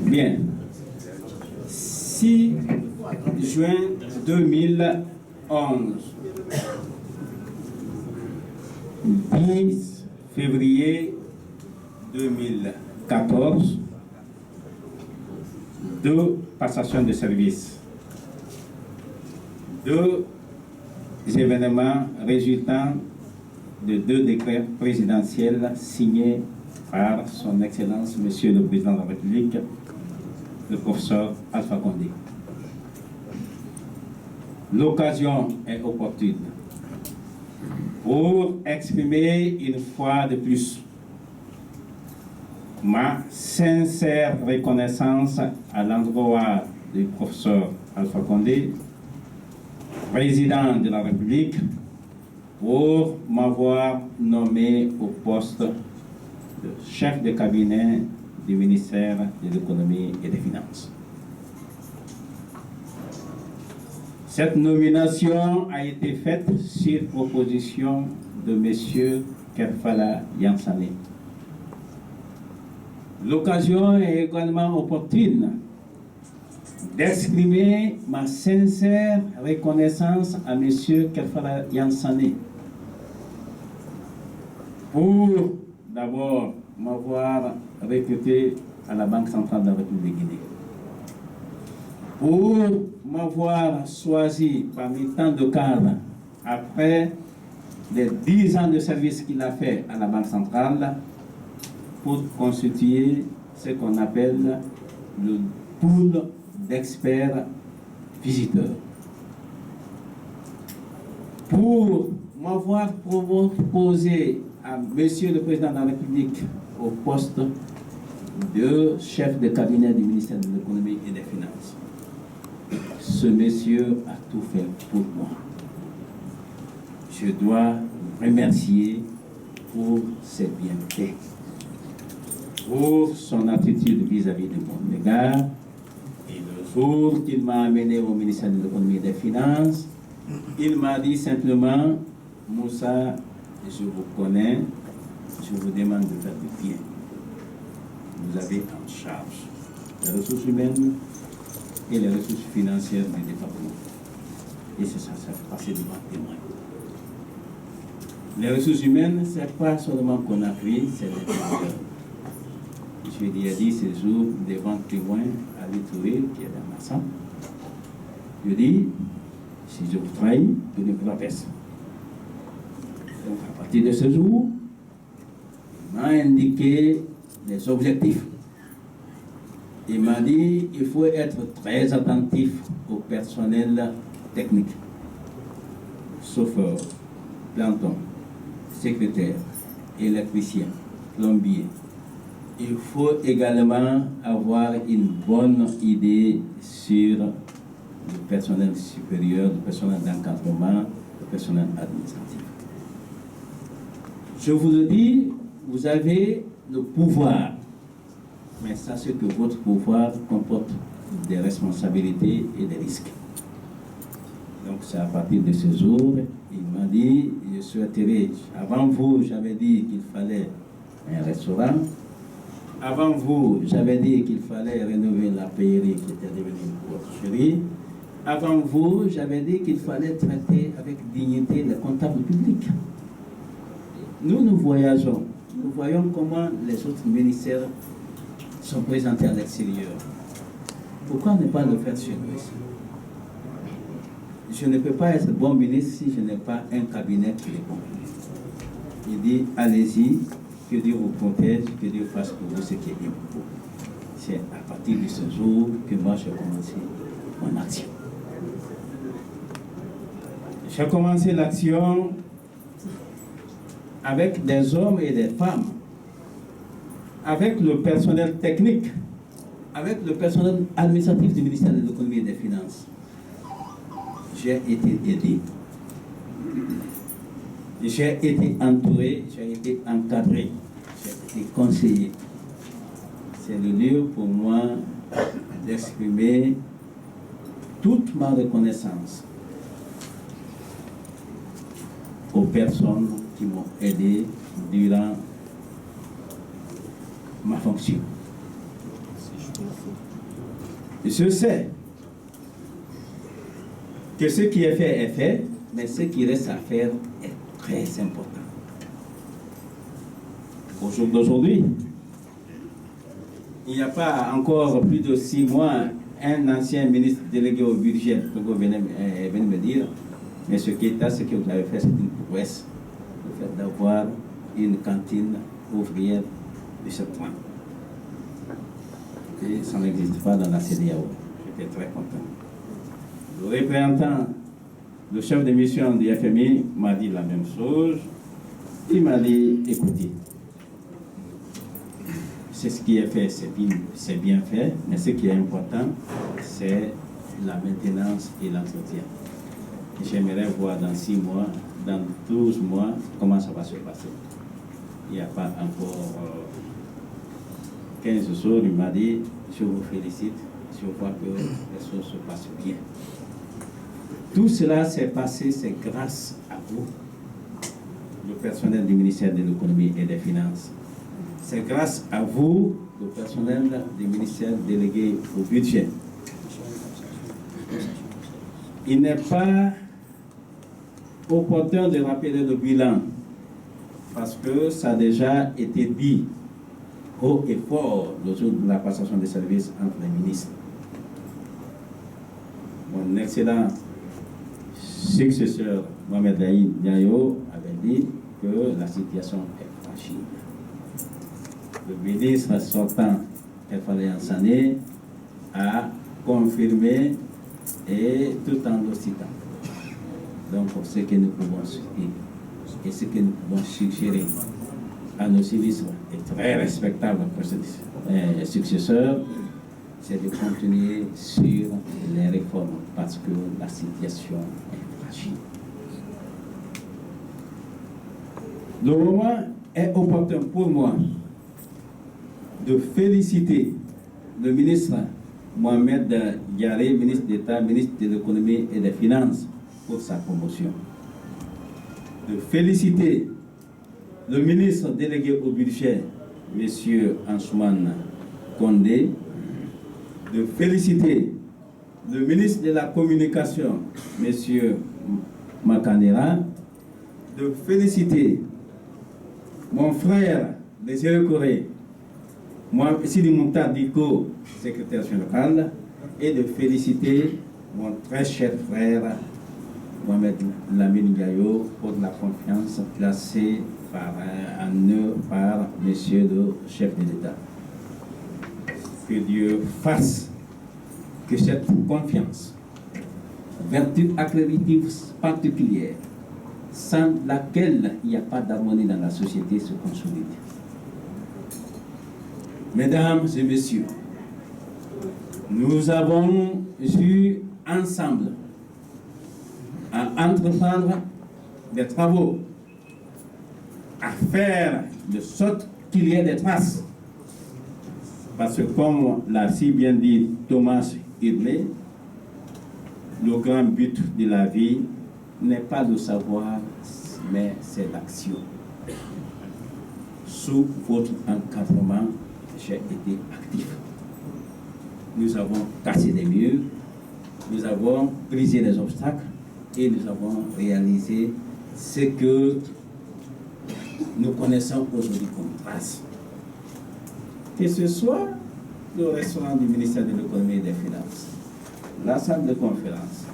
Bien. 6 juin 2011. 10 février 2014. 2 passations de service. 2 événements résultant de 2 décrets présidentiels signés par son Excellence, Monsieur le Président de la République, le professeur Alpha Condé. L'occasion est opportune pour exprimer une fois de plus ma sincère reconnaissance à l'endroit du professeur Alpha Condé, président de la République, pour m'avoir nommé au poste de chef de cabinet du ministère de l'Économie et des Finances. Cette nomination a été faite sur proposition de M. Kerfala Yansane. L'occasion est également opportune d'exprimer ma sincère reconnaissance à M. Kerfala Yansane pour d'abord m'avoir recruté à la Banque centrale de la République de Guinée, pour m'avoir choisi parmi tant de cadres après les 10 ans de service qu'il a fait à la Banque centrale pour constituer ce qu'on appelle le pool d'experts visiteurs. Pour m'avoir proposé à Monsieur le Président de la République au poste de chef de cabinet du ministère de l'Économie et des Finances. Ce monsieur a tout fait pour moi. Je dois remercier pour ses bienfaits, pour son attitude vis-à-vis de mon égard. Et le jour qu'il m'a amené au ministère de l'Économie et des Finances, il m'a dit simplement: Moussa, je vous connais, je vous demande de faire du bien. Vous avez en charge les ressources humaines et les ressources financières du département. Et c'est ça, ça fait passer devant témoin. Les ressources humaines, ce n'est pas seulement qu'on a pris, c'est les travailleurs. Je lui ai dit ce jour devant témoin à l'Itouré, qui est dans ma salle. Je dis: si je vous trahis, je ne vous la baisse. Donc à partir de ce jour, il m'a indiqué les objectifs. Il m'a dit: il faut être très attentif au personnel technique, chauffeur, planton, secrétaire, électricien, plombier. Il faut également avoir une bonne idée sur le personnel supérieur, le personnel d'encadrement, le personnel administratif. Je vous le dis, vous avez le pouvoir, mais sachez que votre pouvoir comporte des responsabilités et des risques. Donc c'est à partir de ce jour, il m'a dit: je souhaiterais, avant vous j'avais dit qu'il fallait un restaurant, avant vous j'avais dit qu'il fallait rénover la paillerie qui était devenue une porcherie, avant vous j'avais dit qu'il fallait traiter avec dignité les comptables publics. Nous voyageons, nous voyons comment les autres ministères sont présentés à l'extérieur. Pourquoi ne pas le faire chez nous ici? Je ne peux pas être bon ministre si je n'ai pas un cabinet qui répond. Il dit: allez-y, que Dieu vous protège, que Dieu fasse pour vous ce qui est bien pour vous. C'est à partir de ce jour que moi j'ai commencé mon action. J'ai commencé l'action avec des hommes et des femmes, avec le personnel technique, avec le personnel administratif du ministère de l'Économie et des Finances. J'ai été aidé, j'ai été entouré, j'ai été encadré, j'ai été conseillé. C'est le lieu pour moi d'exprimer toute ma reconnaissance aux personnes qui m'ont aidé durant ma fonction. Je sais que ce qui est fait, mais ce qui reste à faire est très important. Au jour d'aujourd'hui, il n'y a pas encore plus de 6 mois, un ancien ministre délégué au budget venait me dire, mais ce qui est ce que vous avez fait, c'est une prouesse, le fait d'avoir une cantine ouvrière de ce point. Et ça n'existe pas dans la CEDEAO. J'étais très content. Le représentant, le chef de mission du FMI m'a dit la même chose. Il m'a dit, écoutez, c'est ce qui est fait, c'est bien fait, mais ce qui est important, c'est la maintenance et l'entretien. J'aimerais voir dans 6 mois, dans 12 mois, comment ça va se passer. Il n'y a pas encore 15 jours, il m'a dit, je vous félicite, je vois que les choses se passent bien. Tout cela s'est passé, c'est grâce à vous, le personnel du ministère de l'économie et des finances. C'est grâce à vous, le personnel du ministère délégué au budget. Il n'est pas opportun de rappeler le bilan, parce que ça a déjà été dit haut et fort le jour de la passation des services entre les ministres. Mon excellent successeur, Mohamed Laïd Diayo, avait dit que la situation est fragile. Le ministre sortant, Efalé Sané, a confirmé et tout en citant. Donc, ce que nous pouvons suivre et ce que nous pouvons suggérer à nos civistes et très respectables successeurs, c'est de continuer sur les réformes parce que la situation est fragile. Le moment est opportun pour moi de féliciter le ministre Mohamed Diaré, ministre d'État, ministre de l'économie et des finances, pour sa promotion. De féliciter le ministre délégué au budget, M. Ansoumane Condé, de féliciter le ministre de la Communication, M. Makanera, de féliciter mon frère, M. Corée, moi, Sidi Mouktar Diko, secrétaire général, et de féliciter mon très cher frère, Mohamed Lamine Diayo, pour la confiance placée en eux par Monsieur le chef de l'État. Que Dieu fasse que cette confiance, vertu accréditive particulière, sans laquelle il n'y a pas d'harmonie dans la société, se consolide. Mesdames et messieurs, nous avons eu ensemble à entreprendre des travaux, à faire de sorte qu'il y ait des traces. Parce que comme l'a si bien dit Thomas Hidley, le grand but de la vie n'est pas de savoir, mais c'est l'action. Sous votre encadrement, j'ai été actif. Nous avons cassé des murs, nous avons brisé les obstacles et nous avons réalisé ce que nous connaissons aujourd'hui comme trace. Que ce soit le restaurant du ministère de l'économie et des finances, la salle de conférence,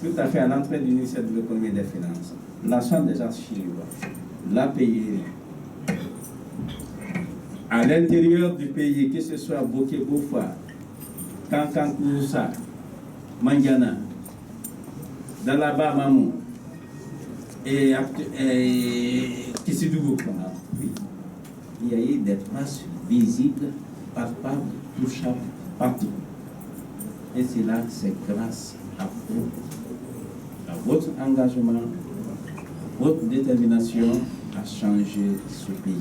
tout à fait à l'entrée du ministère de l'économie et des finances, la salle des archives, la payerie, à l'intérieur du pays, que ce soit Bokeh Boufa, Kankankoussa, Mandiana, Dalaba Mamou et Kissidougou, il y a eu des traces visibles, palpables, touchables, partout. Et cela, c'est grâce à vous, à votre engagement, votre détermination à changer ce pays.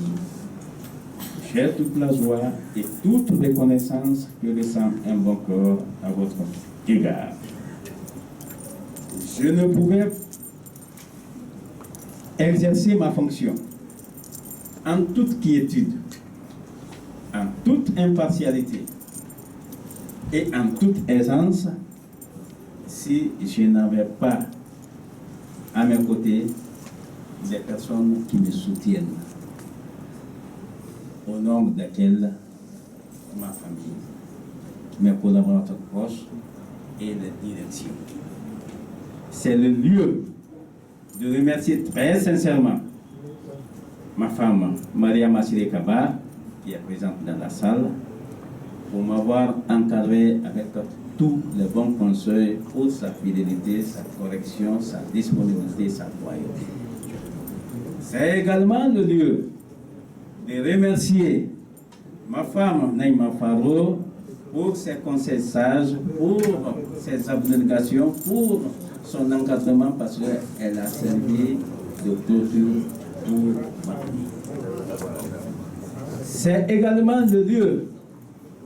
J'ai toute la joie et toute reconnaissance que ressent un bon cœur à votre égard. Je ne pouvais exercer ma fonction en toute quiétude, en toute impartialité, Et en toute aisance, si je n'avais pas à mes côtés des personnes qui me soutiennent, au nombre desquelles ma famille, mes collaborateurs proches et les directions. C'est le lieu de remercier très sincèrement ma femme, Maria Massiré Kaba, qui est présente dans la salle, pour m'avoir encadré avec tous les bons conseils pour sa fidélité, sa correction, sa disponibilité, sa loyauté. C'est également le lieu de remercier ma femme, Naïma Faro, pour ses conseils sages, pour ses abnégations, pour son encadrement, parce qu'elle a servi de clôture pour ma famille. C'est également le lieu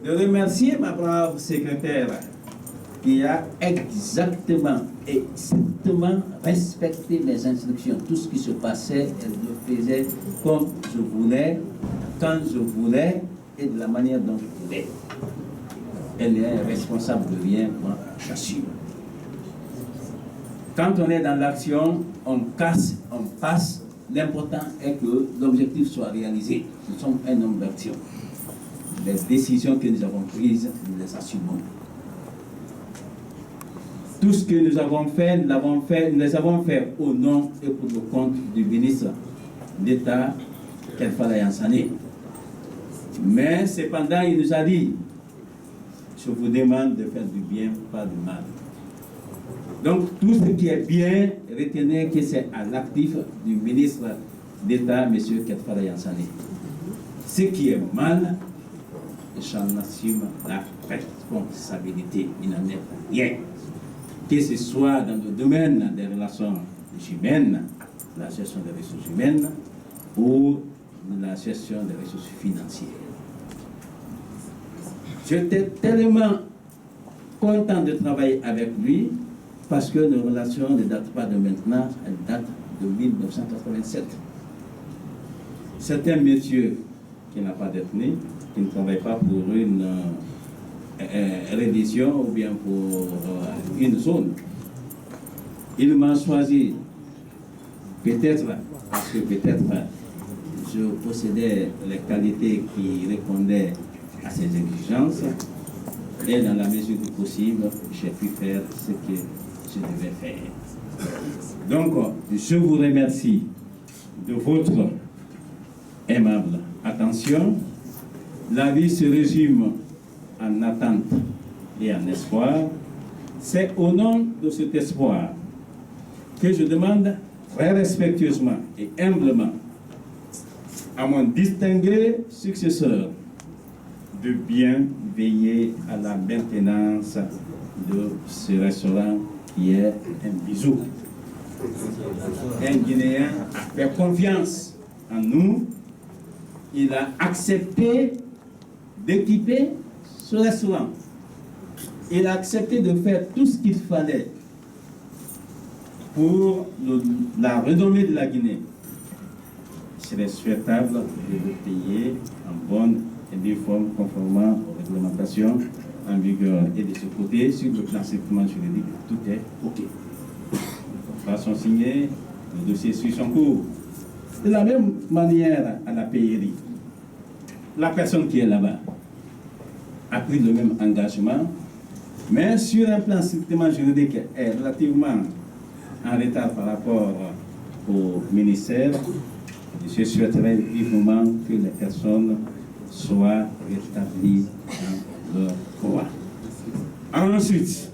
de remercier ma brave secrétaire qui a exactement et strictement respecté mes instructions. Tout ce qui se passait, elle le faisait comme je voulais, quand je voulais et de la manière dont je voulais. Elle est responsable de rien, moi, j'assume. Quand on est dans l'action, on casse, on passe. L'important est que l'objectif soit réalisé. Nous sommes un homme d'action. Les décisions que nous avons prises, nous les assumons. Tout ce que nous avons fait, nous les avons fait au nom et pour le compte du ministre d'État, Kelfala Yansane. Mais cependant, il nous a dit, je vous demande de faire du bien, pas du mal. Donc, tout ce qui est bien, retenez que c'est à l'actif du ministre d'État, M. Kelfala Yansane. Ce qui est mal, j'en assume la responsabilité. Il n'en est rien. Que ce soit dans le domaine des relations humaines, la gestion des ressources humaines, ou la gestion des ressources financières. J'étais tellement content de travailler avec lui, parce que nos relations ne datent pas de maintenant, elles datent de 1987. Certains messieurs qui n'ont pas détenu, qui ne travaillent pas pour une reddition ou bien pour une zone, ils m'ont choisi, peut-être parce que peut-être je possédais les qualités qui répondaient à ces exigences, et dans la mesure du possible, j'ai pu faire ce que je devais faire. Donc, je vous remercie de votre aimable attention. La vie se résume en attente et en espoir. C'est au nom de cet espoir que je demande très respectueusement et humblement à mon distingué successeur de bien veiller à la maintenance de ce restaurant qui est un bijou. Un Guinéen a fait confiance en nous. Il a accepté d'équiper ce restaurant. Il a accepté de faire tout ce qu'il fallait pour la renommée de la Guinée. Il serait souhaitable de le payer en bonne et due forme, conformément aux réglementations en vigueur. Et de ce côté, sur le plan strictement juridique, tout est OK. Les contrats sont signés, le dossier suit son cours. De la même manière à la payerie, la personne qui est là-bas a pris le même engagement, mais sur un plan strictement juridique est relativement en retard par rapport au ministère. Je souhaiterais vivement que les personnes soient rétablies dans leur droit. Ensuite,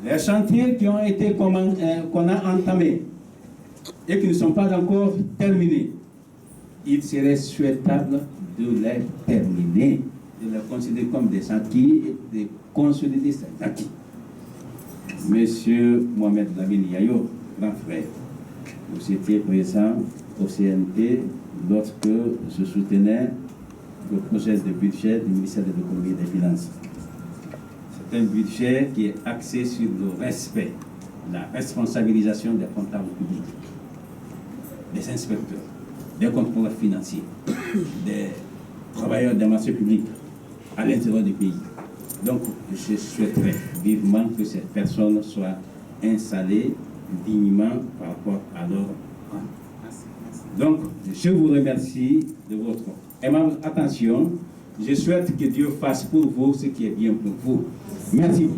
les chantiers qui ont été qu'on a entamés et qui ne sont pas encore terminés, il serait souhaitable de les terminer, de les considérer comme des acquis et de consolider ces acquis. Monsieur Mohamed Lamine Yayo, grand frère, vous étiez présent au CNT lorsque je soutenais le projet de budget du ministère de l'économie et des finances. C'est un budget qui est axé sur le respect, la responsabilisation des comptables publics, des inspecteurs, des contrôleurs financiers, des travailleurs des marchés publics à l'intérieur du pays. Donc, je souhaiterais vivement que cette personne soit installée dignement par rapport à leur rang. Donc, je vous remercie de votre aimable attention. Je souhaite que Dieu fasse pour vous ce qui est bien pour vous. Merci.